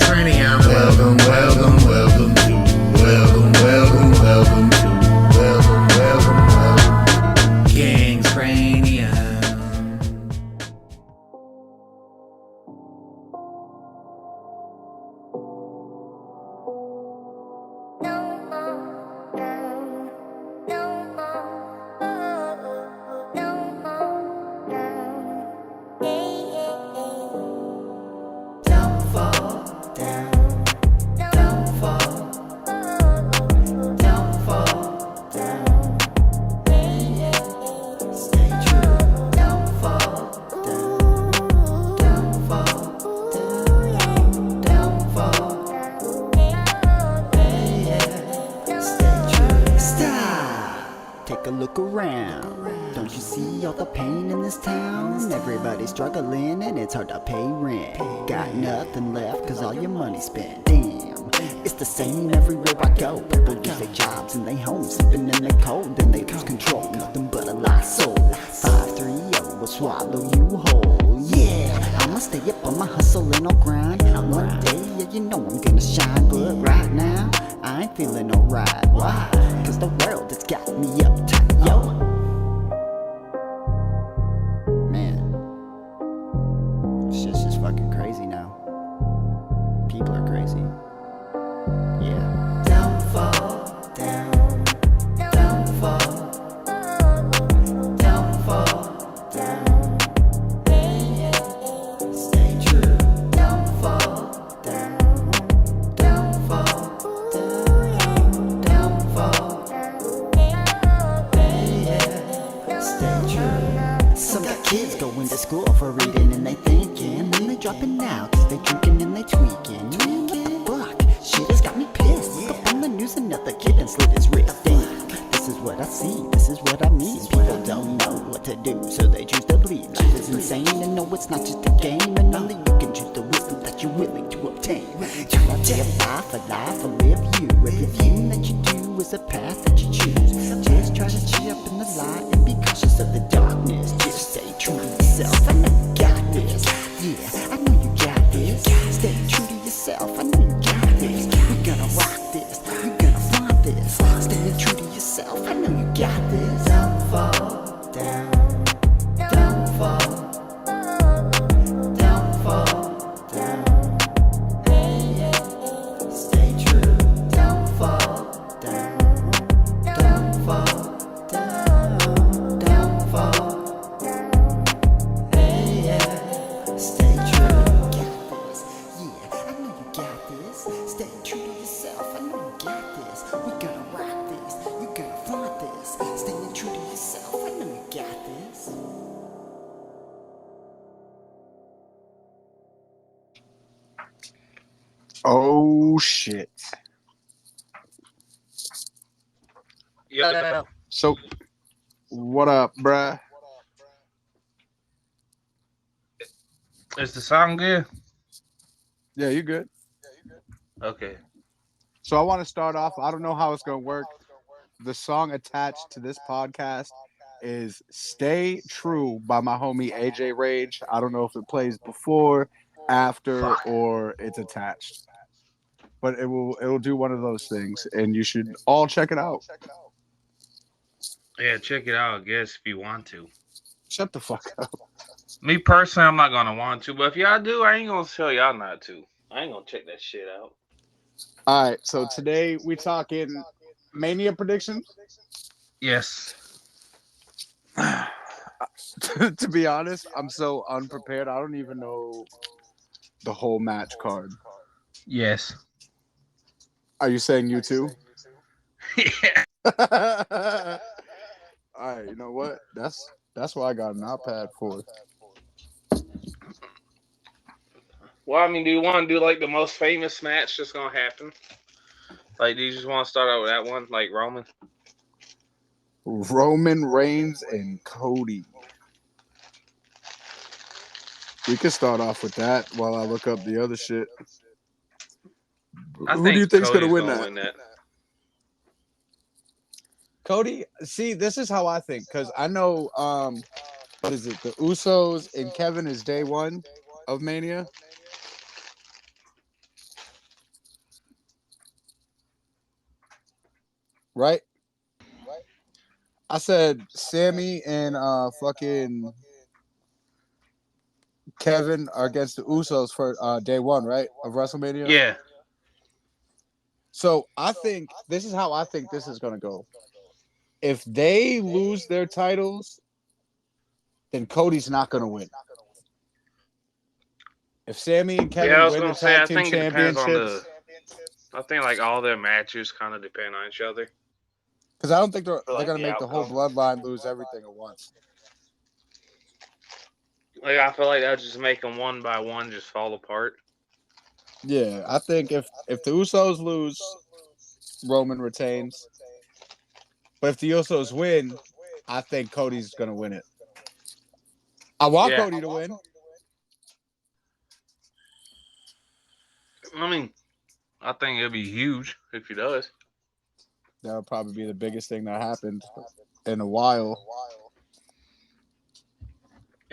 Cranium. Welcome, welcome, welcome to. Welcome, welcome, welcome to. Welcome, welcome, welcome. King's Cranium. Take a look around. Don't you see all the pain in this town? Everybody's struggling and it's hard to pay rent. Got nothing left cause all your money's spent. Damn, it's the same everywhere I go. People lose their jobs and they home, sleeping in the cold, then they lose control. Nothing but a lost soul. 530 will swallow you whole. Yeah, I'ma stay up on my hustle and I'll grind. One day, yeah, you know I'm gonna shine. But right now, I ain't feeling alright. Why? Cause the world has got me uptight, yo. Man, shit's just fucking crazy now. People are crazy. Yeah. Don't fall down. Don't fall. Don't fall down. Stay true. Don't fall down. Don't fall down. Don't fall. Stay true. Some got kids going to school for reading and they thinking, then they dropping out cause they drinking and they tweaking. Man, what the fuck? Shit has got me pissed. Look up on the news, another kid and slit his wrist. Damn, this is what I see, this is what I mean. People don't know what to do, so they choose to bleed. Life is insane and no, it's not just a game, and only you can choose the wisdom that you're willing to obtain. You live life, a life, or live you. Everything that you do is a path that you choose. Just try to cheer up in the light and be cautious of the darkness. Just stay true to yourself. I know you got this. Yeah, I know you got this. Stay true to yourself. I know you got this. You're gonna rock this. You're gonna flaunt this. Stay true to yourself. I know you got this. Don't fall down. Don't fall. Don't fall down. Stay true. Don't fall down. Don't fall down. Don't fall. Stay true. Got this. Yeah, I know you got this. Stay true to yourself. I know you got this. We gonna rock this. You gonna flaunt this. Staying true to yourself. I know you got this. Oh shit. Yeah. So, what up, bruh? Is the sound good? Yeah, you good? Okay. So, I want to start off. I don't know how it's going to work. The song attached to this podcast is Stay True by my homie AJ Rage. I don't know if it plays before, after, or it's attached. But it'll do one of those things, and you should all check it out. Yeah, check it out, I guess, if you want to. Shut the fuck up. Me personally, I'm not gonna want to, but if y'all do, I ain't gonna tell y'all not to. I ain't gonna check that shit out. All right, so today we talking Mania predictions. Yes. To be honest, I'm so unprepared. I don't even know the whole match card. Yes. Are you saying you too? Yeah. All right, you know what? That's why I got an iPad for. Well, I mean, do you want to do like the most famous match that's gonna happen? Like, do you just want to start out with that one, like Roman? Roman Reigns and Cody. We could start off with that while I look up the other shit. Who do you think's gonna win that? Cody, see, this is how I think, because I know, what is it? The Usos and Kevin is day one of Mania. right? I said Sammy and fucking Kevin are against the Usos for day one, right? Of WrestleMania. Yeah. So I think this is how I think this is gonna go. If they lose their titles, then Cody's not gonna win. If Sammy and Yeah, I Kevin was win the gonna say tag I team think it depends on championships, I think like all their matches kind of depend on each other. because I don't think they're For like gonna the make the whole outcome. bloodline lose everything at once. Like I feel like that just make them one by one just fall apart. Yeah, I think if the Usos lose, Roman retains. But if the Usos win, I think Cody's gonna win it. I want Yeah. Cody to win. I mean, I think it'd be huge if he does. That would probably be the biggest thing that happened in a while.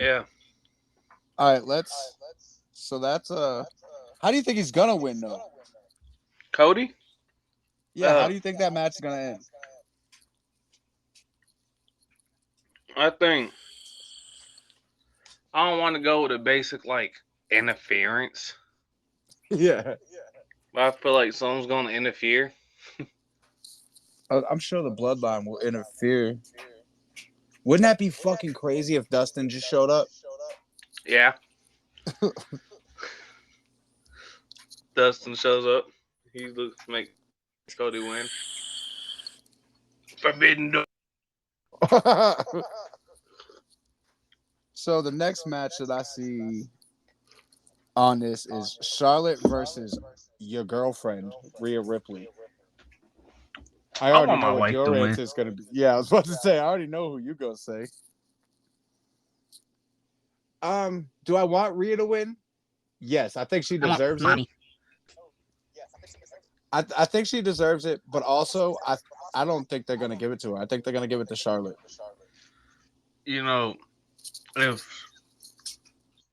Yeah. All right, let's. So that's How do you think he's gonna win though? Cody? Yeah, how do you think that match is gonna end? I think I don't want to go with a basic like interference, Yeah, but I feel like someone's going to interfere. I'm sure the Bloodline will interfere. Wouldn't that be fucking crazy if Dustin just showed up? Yeah. Dustin shows up. He looks to make Cody win. Forbidden Door. So the next match that I see on this is Charlotte versus your girlfriend, Rhea Ripley. I already want my know what wife your to win. answer is going to be. Yeah, I was about to say, I already know who you're going to say. Do I want Rhea to win? Yes, I think she deserves it. I think she deserves it, but also I don't think they're going to give it to her. I think they're going to give it to Charlotte. You know, if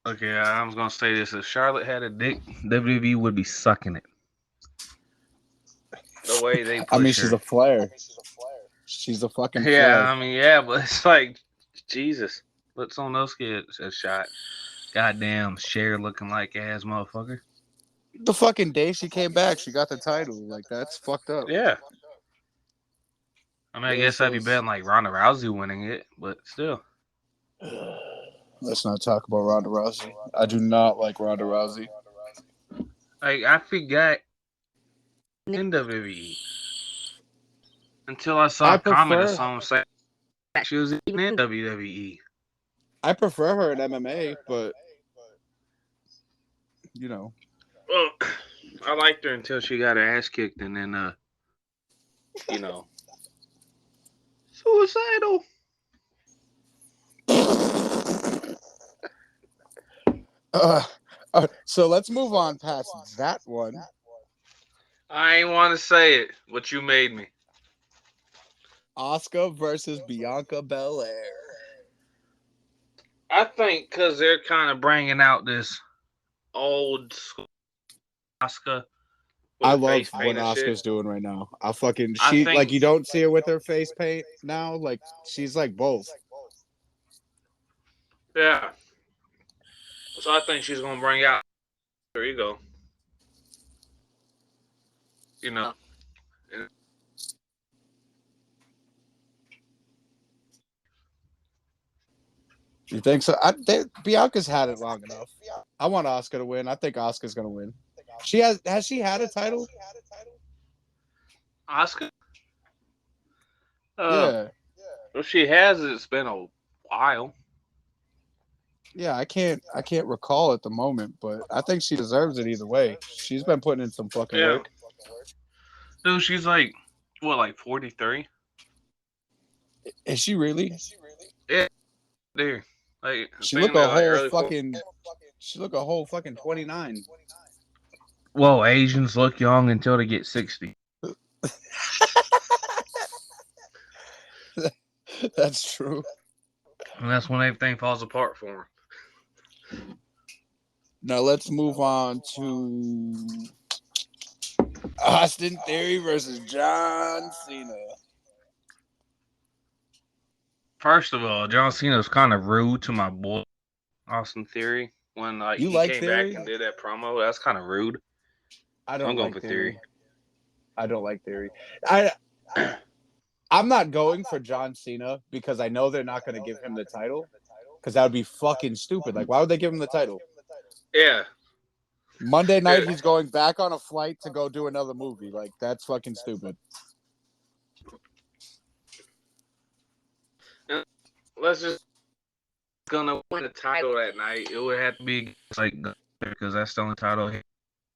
okay, I was gonna say this: if Charlotte had a dick, WWE would be sucking it. The way they push I mean, her. she's a Flair. She's a fucking Yeah, Flair. I mean, yeah, but it's like Jesus. Let someone else get a shot. Goddamn, Cher looking like ass motherfucker. The fucking day she came back, she got the title. Like, that's fucked up. Yeah. I mean, I guess I'd be betting like Ronda Rousey winning it, but still. Let's not talk about Ronda Rousey. I do not like Ronda Rousey. Like, I forgot in WWE until I saw a comment of someone saying she was even in WWE. I prefer her in MMA, but you know. Well, I liked her until she got her ass kicked, and then, you know, suicidal. So let's move on past that one. I ain't want to say it, but you made me. Asuka versus Bianca Belair. I think because they're kind of bringing out this old school Asuka. I love what Asuka's doing right now. Like, you don't see her with her face paint now. Like, she's like both. Yeah. So I think she's gonna bring out her ego. You know. You think so? Bianca's had it long enough. I want Asuka to win. I think Asuka's gonna win. Has she had a title? Asuka? Yeah. Well, she has. It's been a while. Yeah, I can't recall at the moment, but I think she deserves it either way. She's been putting in some fucking work. Dude, she's like, what, like 43? Is she really? Yeah, dude. Like, She look a whole fucking 29. Well, Asians look young until they get 60. That's true. And that's when everything falls apart for them. Now let's move on to Austin Theory versus John Cena. First of all, John Cena's kind of rude to my boy Austin Theory when You he like came Theory? back and did that promo. That's kind of rude. I So I'm don't going like for Theory. I don't like Theory. I'm not going for John Cena because I know they're not going to give him the title because that would be fucking stupid. Like, why would they give him the title? Yeah. Monday night, he's going back on a flight to go do another movie. Like, that's fucking stupid. Let's just gonna win the title that night. It would have to be like because that's the only title. I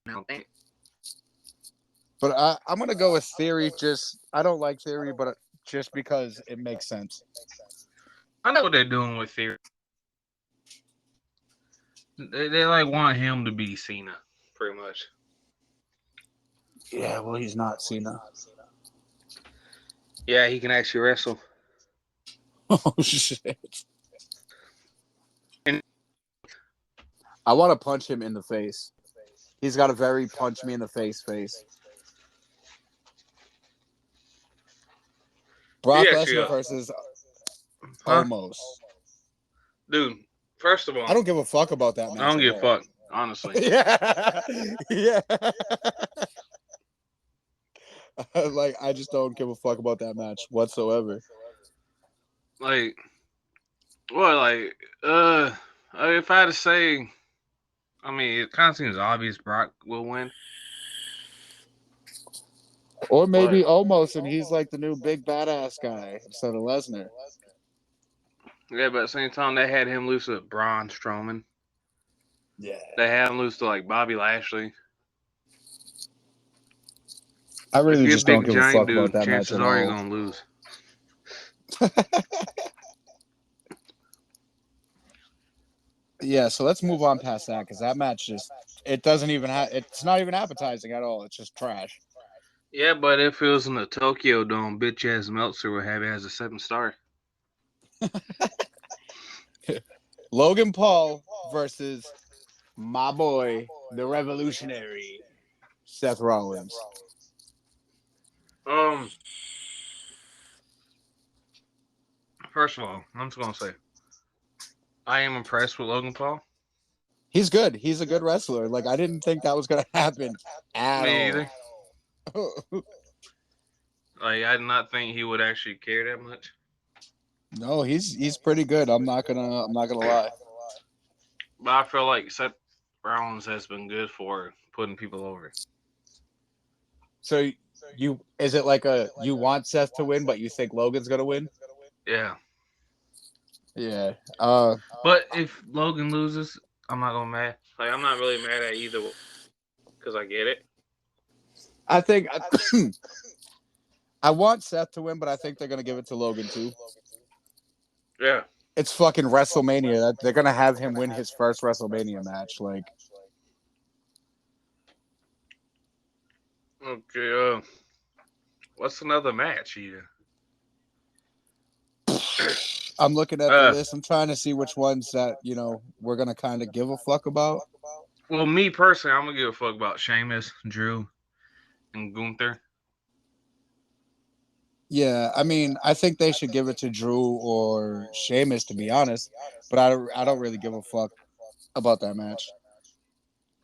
don't think. But I'm going to go with Theory. I don't like Theory, but just because it makes sense. I know what they're doing with Theory. They like want him to be Cena, pretty much. Yeah, well, he's not Cena. Yeah, he can actually wrestle. Oh, shit. And I want to punch him in the face. He's got a very punch me in the face. Brock Lesnar versus Omos. Dude, first of all, I don't give a fuck about that match. I don't give a fuck, honestly. Yeah. Like, I just don't give a fuck about that match whatsoever. Like, what, like, if I had to say, I mean, it kind of seems obvious Brock will win. Or maybe Omos, and he's like the new big badass guy instead of Lesnar. Yeah, but at the same time, they had him lose to Braun Strowman. Yeah. They had him lose to, like, Bobby Lashley. I really if you're just a big don't give a giant fuck dude, about that match chances at are you're all. going to lose. Yeah, so let's move on past that because that match it doesn't even it's not even appetizing at all. It's just trash. Yeah, but if it was in the Tokyo Dome, bitch ass Meltzer would have it as a 7-star. Logan Paul versus my boy, the Revolutionary, Seth Rollins. First of all, I'm just gonna say, I am impressed with Logan Paul. He's good. He's a good wrestler. Like, I didn't think that was gonna happen at Me all. either. Like, I did not think he would actually care that much. No, he's pretty good. I'm not gonna lie. But I feel like Seth Rollins has been good for putting people over. So is it like you want Seth to win, but you think Logan's gonna win? Yeah. Yeah. But if Logan loses, I'm not gonna mad. Like, I'm not really mad at either because I get it. I think I want Seth to win, but I think they're gonna give it to Logan too. Yeah. It's fucking WrestleMania. They're gonna have him win his first WrestleMania match. Like, Okay. What's another match here? I'm looking at the list. I'm trying to see which ones that we're gonna kind of give a fuck about. Well, me personally, I'm gonna give a fuck about Sheamus, Drew, and Gunther. Yeah, I mean, I think they should give it to Drew or Sheamus, to be honest. But I don't really give a fuck about that match.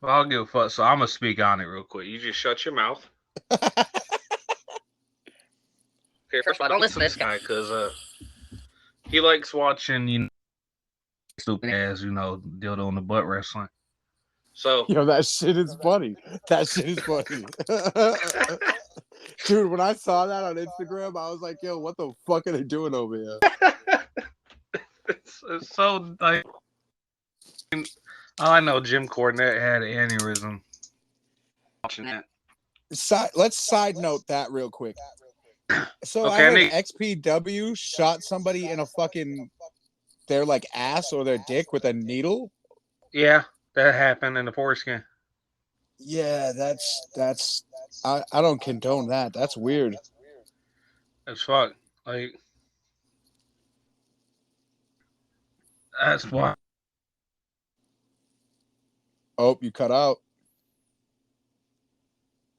Well, I'll give a fuck. So I'm gonna speak on it real quick. You just shut your mouth. Okay, first of all, don't listen to this guy because he likes watching stupid ass dildo in the butt wrestling. So that shit is funny. That shit is funny. Dude, when I saw that on Instagram, I was like, yo, what the fuck are they doing over here? it's so like, I know Jim Cornette had an aneurysm watching that. Let's side note that real quick. So Okay, I heard XPW shot somebody in a fucking their like ass or their dick with a needle. Yeah, that happened in the foreskin. Yeah, that's I don't condone that. That's weird. That's fuck. Like, that's why. Oh, you cut out.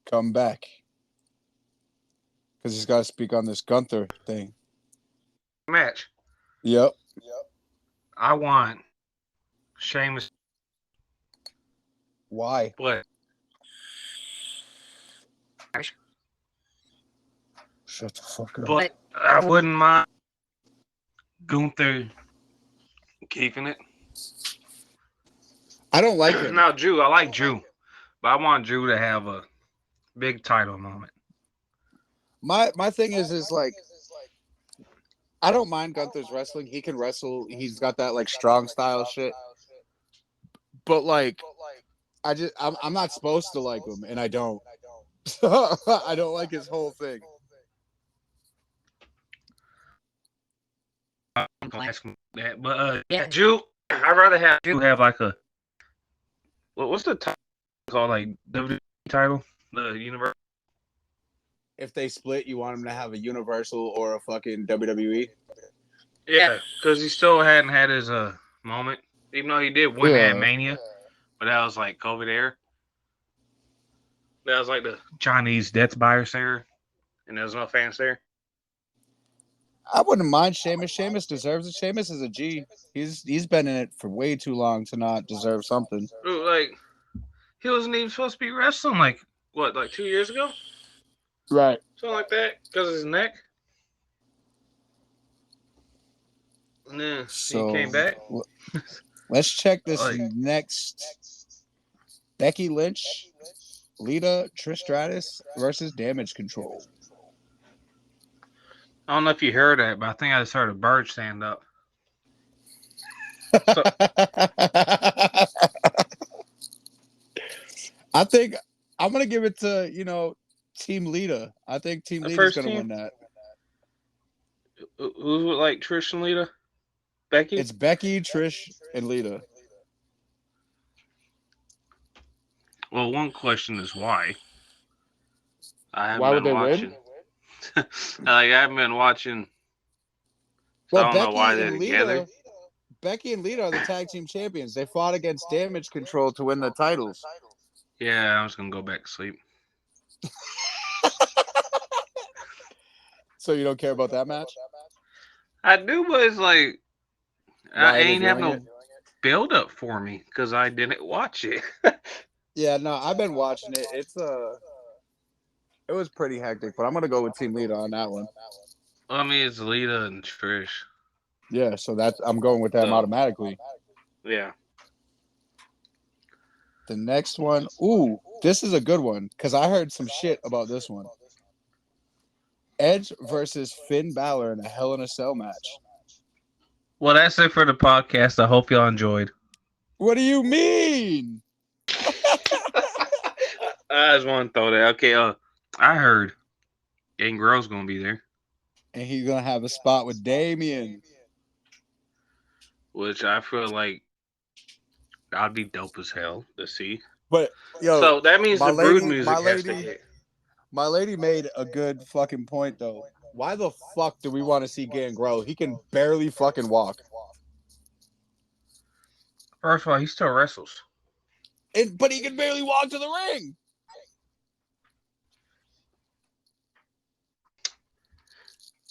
Come back. Because he's got to speak on this Gunther thing. Match. Yep. I want Sheamus. Why? What? Shut the fuck up. But I wouldn't mind Gunther keeping it. I don't like him. Now, Drew, I like Drew, but I want Drew to have a big title moment. My thing is like, I don't mind Gunther's wrestling. He can wrestle. He's got that like strong style shit. But like, I'm not supposed to like him, and I don't. I don't like his whole thing. I'm gonna ask him that, but yeah, Drew. I'd rather have Drew have like a what's the title called, like WWE title, the Universal. If they split, you want him to have a Universal or a fucking WWE. Yeah, because he still hadn't had his moment, even though he did win at Mania, but that was like COVID era. That was like the Chinese Death Buyers era, and there was no fans there. I wouldn't mind Sheamus. Sheamus deserves it. Sheamus is a G. He's been in it for way too long to not deserve something. Dude, like, he wasn't even supposed to be wrestling like 2 years ago? Right. Something like that, because of his neck. And then he came back. Let's check this next. Becky Lynch, Lita, Trish Stratus versus Damage Control. I don't know if you heard that, but I think I just heard a bird stand up. So, I think I'm gonna give it to Team Lita. I think Team Lita's gonna win that. Who's with like Trish and Lita? Becky? It's Becky, Trish, and Lita. Well, one question is why. Why would they win? I haven't been watching. So Well, I don't know why they're together. Becky and Lita are the tag team champions. They fought against Damage Control to win the titles. Yeah, I was gonna go back to sleep. So you don't care about that match? I do, but it's like I ain't have no it? build up for me because I didn't watch it. Yeah, no, I've been watching it. It was pretty hectic, but I'm gonna go with Team Lita on that one. I mean, it's Lita and Trish. Yeah, so I'm going with them automatically. Yeah. The next one, this is a good one because I heard some shit about this one. Edge versus Finn Balor in a Hell in a Cell match. Well, that's it for the podcast. I hope y'all enjoyed. What do you mean? I just want to throw that. Okay, I heard Gangrel's gonna be there, and he's gonna have a spot with Damien, which I feel like that'd be dope as hell to see. But so that means the Brood music has to hit. My lady made a good fucking point though. Why the fuck do we want to see Gangrel? He can barely fucking walk. First of all, he still wrestles. But he can barely walk to the ring.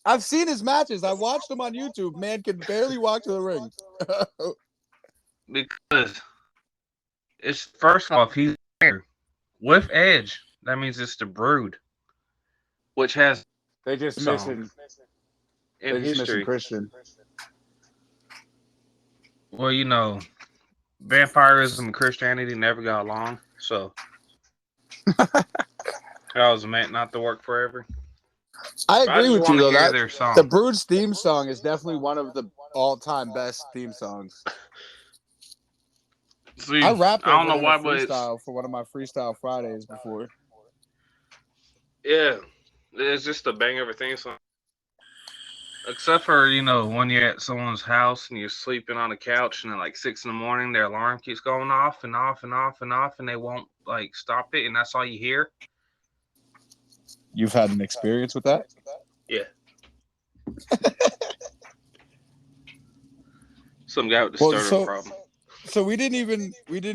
I've seen his matches. I watched them on YouTube. Man can barely walk to the ring. Because it's first off, he's there with Edge. That means it's the Brood, which has they just missing Christian. Well, vampirism and Christianity never got along, so that was meant not to work forever. I agree with you though. The Brood's theme song is definitely one of the all-time best theme songs. See, I rapped I don't know why, freestyle for one of my Freestyle Fridays before. Yeah, it's just a bang over theme song. Except for, when you're at someone's house and you're sleeping on a couch and at like 6 a.m, their alarm keeps going off and off and off and off and they won't like stop it and that's all you hear. You've had an experience with that? Yeah. Some guy with the starter problem. So we didn't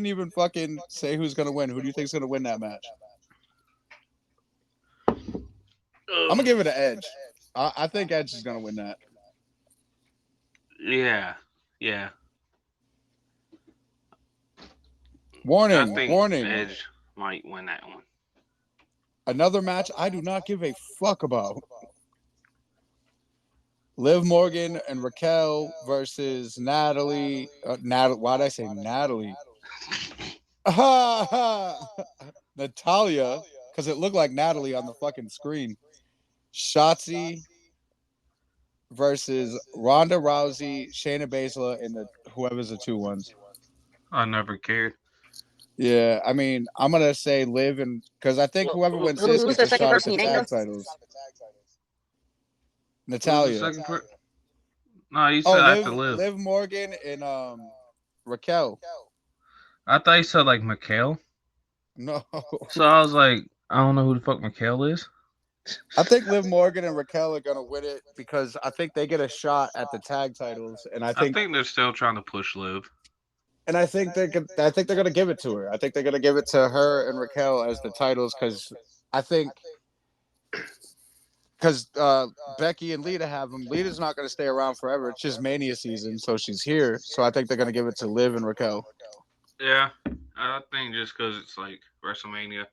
even fucking say who's gonna win. Who do you think's gonna win that match? I'm gonna give it an Edge. I think Edge is gonna win that. Yeah, yeah. I Warning, think warning. Edge might win that one. Another match I do not give a fuck about. Liv Morgan and Raquel versus Natalie. Why'd I say Natalie? Natalia, because it looked like Natalie on the fucking screen. Shotzi versus Ronda Rousey, Shayna Baszler, and whoever's the 2-1s. I never cared. Yeah, I mean, I'm gonna say Liv, and because I think whoever wins this who's gets the a second shot at person the you named? tag titles. Who's the Natalia. second No, you said I have to live. Liv Morgan and Raquel. I thought you said like Mikhail. No, So I was like, I don't know who the fuck Mikhail is. I think Liv Morgan and Raquel are gonna win it because I think they get a shot at the tag titles, and I think they're still trying to push Liv. and I think they're gonna give it to her. I think they're gonna give it to her and Raquel as the titles because I think because Becky and Lita have them. Lita's not gonna stay around forever. It's just Mania season, so she's here. So I think they're gonna give it to Liv and Raquel. Yeah, I think just because it's like WrestleMania,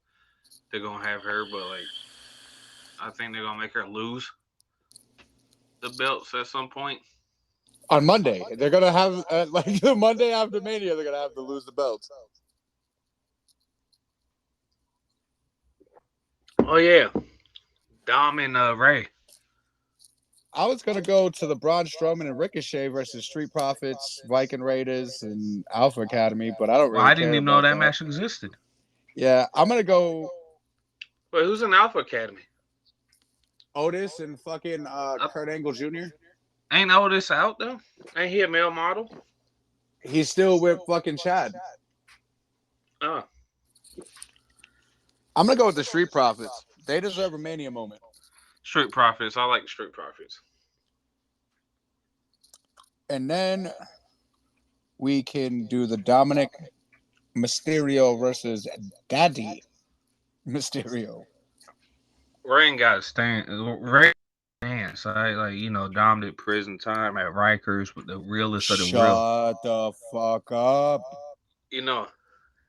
they're gonna have her, but like, I think they're gonna make her lose the belts at some point. On Monday, they're gonna have like the Monday after Mania, they're gonna have to lose the belts. Oh yeah, Dom and Ray. I was gonna go to the Braun Strowman and Ricochet versus Street Profits, Viking Raiders, and Alpha Academy, but I don't really. I didn't care even know about that match existed. Yeah, I'm gonna go Wait, who's in Alpha Academy? Otis and fucking Kurt Angle Jr. Ain't Otis out though? Ain't he a male model? He's still with fucking Chad. Oh, I'm gonna go with the Street Profits. They deserve a Mania moment. Street Profits. I like Street Profits. And then we can do the Dominic Mysterio versus Daddy Mysterio. Ray ain't got to stand. Ray stands. Dom did prison time at Rikers with the realest of the real. Shut the fuck up. You know,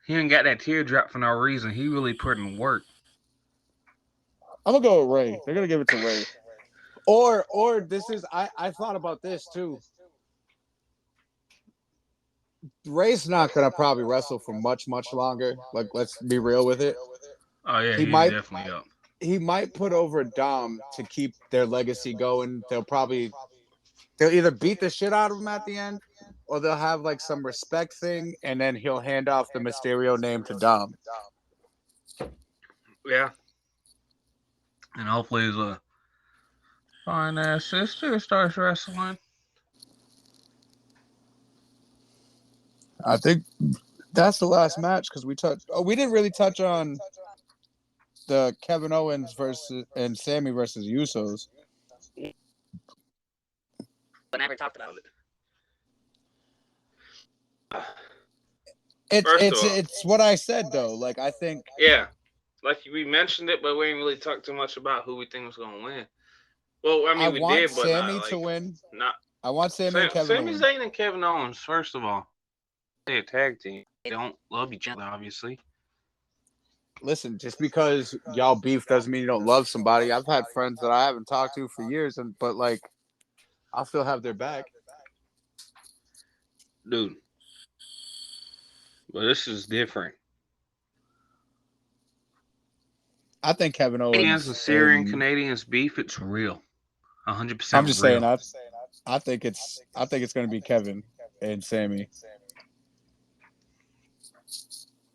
he ain't got that teardrop for no reason. He really put in work. I'm gonna go with Ray. They're gonna give it to Ray. Or this is I thought about this too. Ray's not gonna probably wrestle for much longer. Like, let's be real with it. Oh yeah, He he's might- definitely up. He might put over Dom to keep their legacy going. They'll either beat the shit out of him at the end, or they'll have like some respect thing, and then he'll hand off the Mysterio name to Dom. Yeah. And hopefully his fine ass sister starts wrestling. I think that's the last match because we didn't really touch on the Kevin Owens and Sammy versus Usos. But never talked about it. It's what I said though. Like, I think Yeah. Like we mentioned it, but we ain't really talked too much about who we think was gonna win. Well, I mean, we want did, but Sammy not, to win. Not I want Sammy and Kevin Sami Owens. Zayn and Kevin Owens. First of all, they're a tag team. They don't love each other, obviously. Listen, just because y'all beef doesn't mean you don't love somebody. I've had friends that I haven't talked to for years, but like, I'll still have their back. Dude. But this is different. I think Kevin Owens Canadians and Syrian Canadians beef, it's real. 100% I'm just real. saying, I think it's going to be Kevin and Sammy.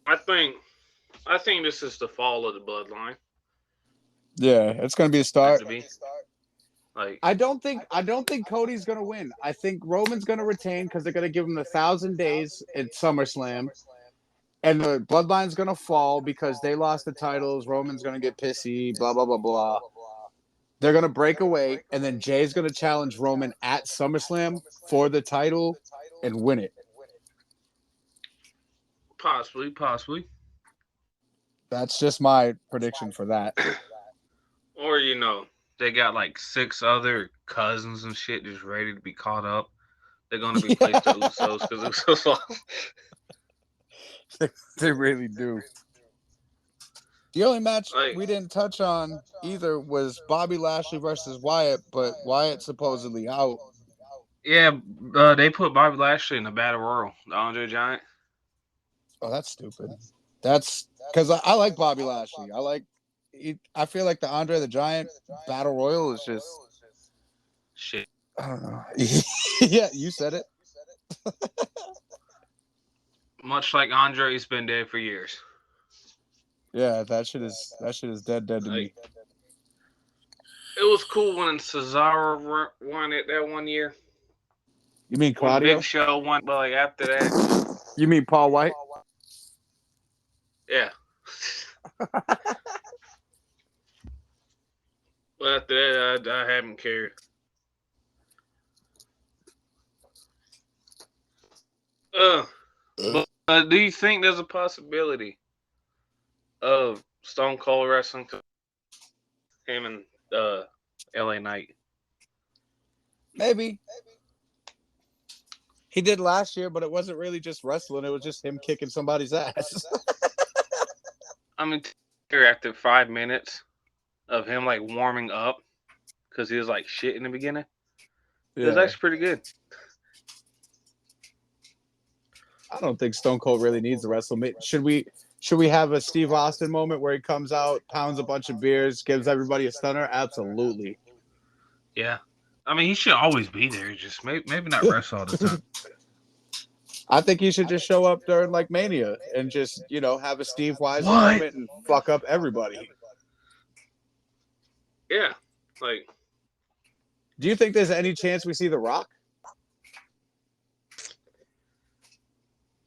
I think this is the fall of the bloodline. Yeah, it's going to be a start. Like, I don't think Cody's going to win. I think Roman's going to retain because they're going to give him 1,000 days at SummerSlam. And the bloodline's going to fall because they lost the titles. Roman's going to get pissy, blah, blah, blah, blah. They're going to break away, and then Jay's going to challenge Roman at SummerSlam for the title and win it. Possibly. That's just my prediction for that. Or they got like 6 other cousins and shit just ready to be caught up. They're gonna replace the Usos because Usos lost. They really do. The only match Like, we didn't touch on either was Bobby Lashley versus Wyatt, but Wyatt supposedly out. yeah, they put Bobby Lashley in the Battle Royal, the Andre Giant. Oh, that's stupid. That's because I like Bobby Lashley. I feel like the Andre the Giant Battle Royal is just Shit. I don't know. Yeah, you said it. Much like Andre's been dead for years. Yeah, that shit is dead to Like, me. it was cool when Cesaro won it that one year. You mean When Claudio? Big Show won, but like after that, You mean Paul White? yeah. But after that, I haven't cared. But do you think there's a possibility of Stone Cold wrestling him and LA Knight? Maybe. He did last year, but it wasn't really just wrestling. It was just him kicking somebody's ass. I mean, after 5 minutes of him like warming up because he was like shit in the beginning, it was actually pretty good. I don't think Stone Cold really needs to wrestle. Should we have a Steve Austin moment where he comes out, pounds a bunch of beers, gives everybody a stunner? Absolutely. Yeah. I mean, he should always be there. Just maybe not wrestle all the time. I think he should just show up during like Mania and just, have a Steve Weiser What? moment and fuck up everybody. Yeah. Like, Do you think there's any chance we see The Rock?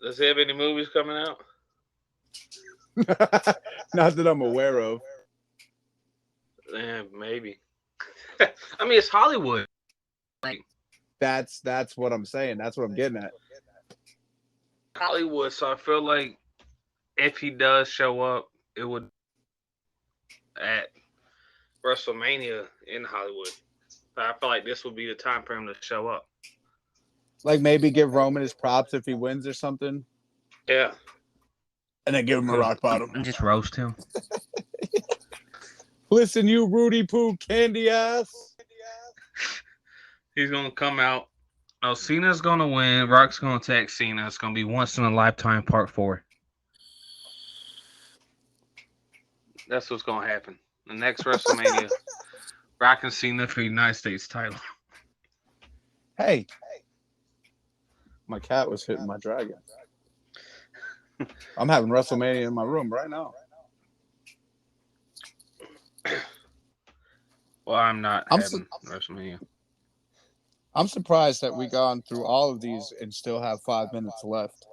does he have any movies coming out? Not that I'm aware of. Yeah, maybe. I mean, it's Hollywood. Like, That's what I'm saying. That's what I'm getting at. Hollywood, so I feel like if he does show up, it would at WrestleMania in Hollywood. But I feel like this would be the time for him to show up. Like maybe give Roman his props if he wins or something. Yeah. And then give him a rock bottom. And just roast him. Listen, you Rudy Poo candy ass. He's gonna come out. Oh, Cena's gonna win. Rock's gonna attack Cena. It's gonna be once in a lifetime part 4. That's what's gonna happen. The next WrestleMania, Rock and Cena for the United States title. Hey. My cat was hitting my dragon. I'm having WrestleMania in my room right now. Well, I'm not having WrestleMania. I'm surprised that we gone through all of these and still have 5 minutes left.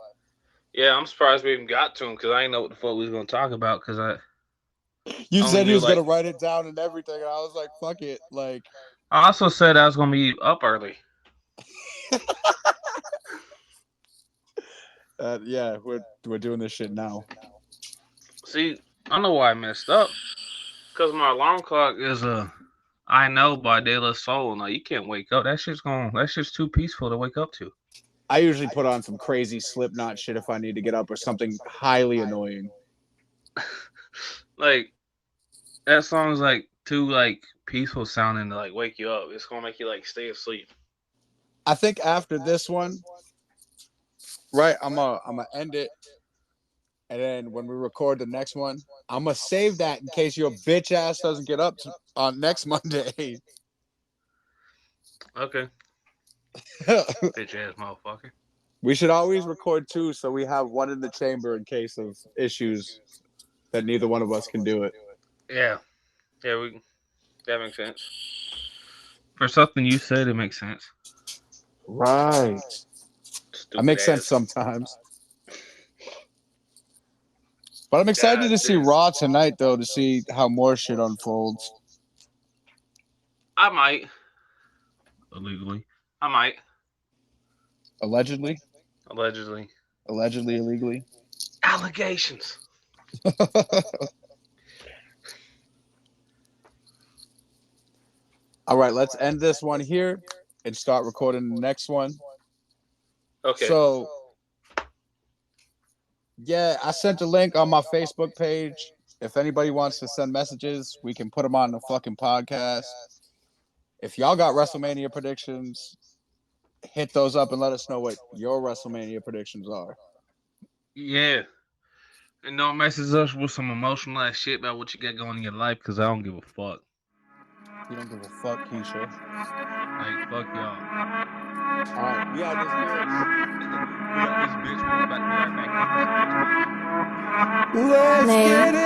Yeah, I'm surprised we even got to him because I didn't know what the fuck we was gonna talk about. You only said you knew, was like- gonna write it down and everything, and I was like, "Fuck it!" Like, I also said I was gonna be up early. yeah, we're doing this shit now. See, I know why I messed up. Because my alarm clock is I Know by De La Soul. No, you can't wake up. That's just too peaceful to wake up to. I usually put on some crazy Slipknot shit if I need to get up or something highly annoying. Like, that song's like too like peaceful sounding to like wake you up. It's gonna make you like stay asleep. I think after this one, right, I'm gonna end it, and then when we record the next one, I'm gonna save that in case your bitch ass doesn't get up on next Monday. Okay. Bitch ass motherfucker. We should always record 2 so we have one in the chamber in case of issues that neither one of us can do it. Yeah. Yeah, that makes sense. For something you said, it makes sense. Right. That makes sense sometimes. But I'm excited to see Raw tonight, though, to see how more shit unfolds. I might. Illegally. I might. Allegedly? Allegedly. Allegedly, illegally? Allegations. All right, let's end this one here and start recording the next one. Okay. So, yeah, I sent a link on my Facebook page. If anybody wants to send messages, we can put them on the fucking podcast. If y'all got WrestleMania predictions, hit those up and let us know what your WrestleMania predictions are. Yeah. And don't message us with some emotional ass shit about what you got going in your life, because I don't give a fuck. You don't give a fuck, Keisha. Like, fuck y'all. All right, we out this bitch. We got this bitch. We're about to be right back in this bitch. Let's get it.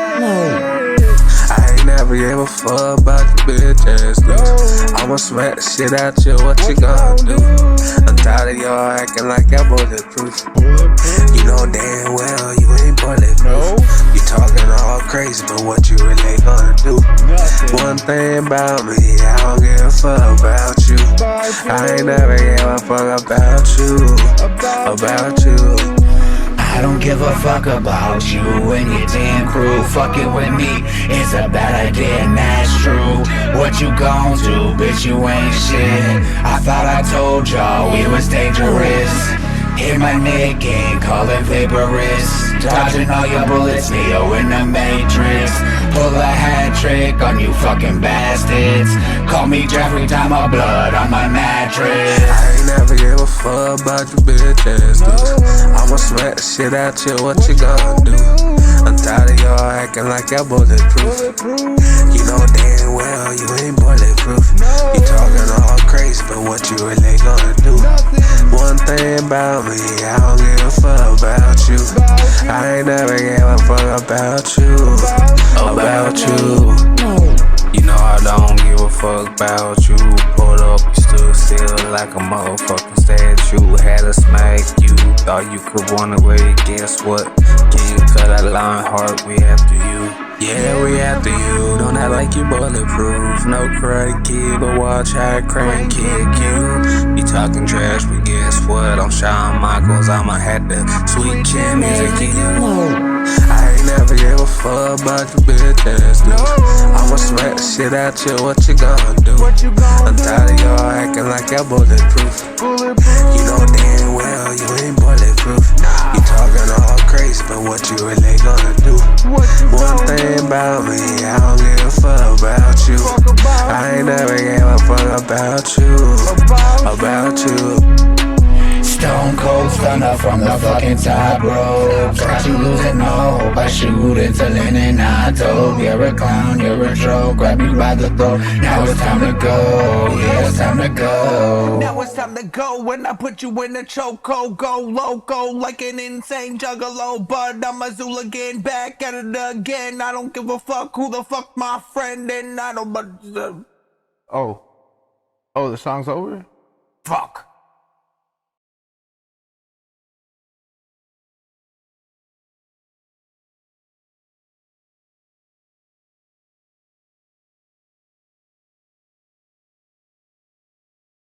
I ain't never gave a fuck about the bitch ass niggas. I'ma smack the shit out you, what you gonna do? I'm tired of y'all acting like y'all bulletproof. You know damn well you ain't bulletproof. You talking all crazy, but what you really gonna do? One thing about me, I don't give a fuck about you. I ain't never gave a fuck about you. About you. I don't give a fuck about you and your damn crew. Fucking with me, it's a bad idea and that's true. What you gon' do, bitch, you ain't shit. I thought I told y'all we was dangerous. Hit my neck and call it vaporous. Dodging all your bullets, Neo in the Matrix. Pull a hat trick on you fucking bastards. Call me Jeffrey, time of blood on my mattress. I ain't never give a fuck about your bitch ass niggas. I'ma smack the shit out you, what you gonna do? I'm tired of y'all acting like y'all bulletproof. You know damn well you ain't bulletproof. You talking all crazy, but what you really gonna do? One thing about me, I don't give a fuck about you. I ain't never gave a fuck about you. About you. You know I don't give a fuck about you. Pulled up, you stood still like a motherfucking statue. Had to smack you, thought you could run away. Guess what? King cut that Lionheart, we after you. Yeah, we after you. Don't act like you bulletproof. No karate kid, but watch how I crank kick you. You talking trash, but guess what? I'm Shawn Michaels, I'ma have to sweet chin music you. I ain't never gave a fuck about your bitch ass nigga. I'ma smack the shit out you, what you gonna do? I'm tired of y'all acting like y'all bulletproof. You know damn well you ain't bulletproof. You talking all crazy, but what you really gonna do? One thing about me, I don't give a fuck about you. I ain't never gave a fuck about you. About you. Stone cold stunner from the fucking top rope. Got you losing no hope. I shoot into linen, I told. You're a clown, you're a troll. Grab you by the throat. Now it's time to go. Yeah, it's time to go. Now it's time to go when I put you in a chokehold. Go loco like an insane juggalo. But I'm a Zooligan, back at it again. I don't give a fuck who the fuck my friend, and I don't but Oh, the song's over? fuck.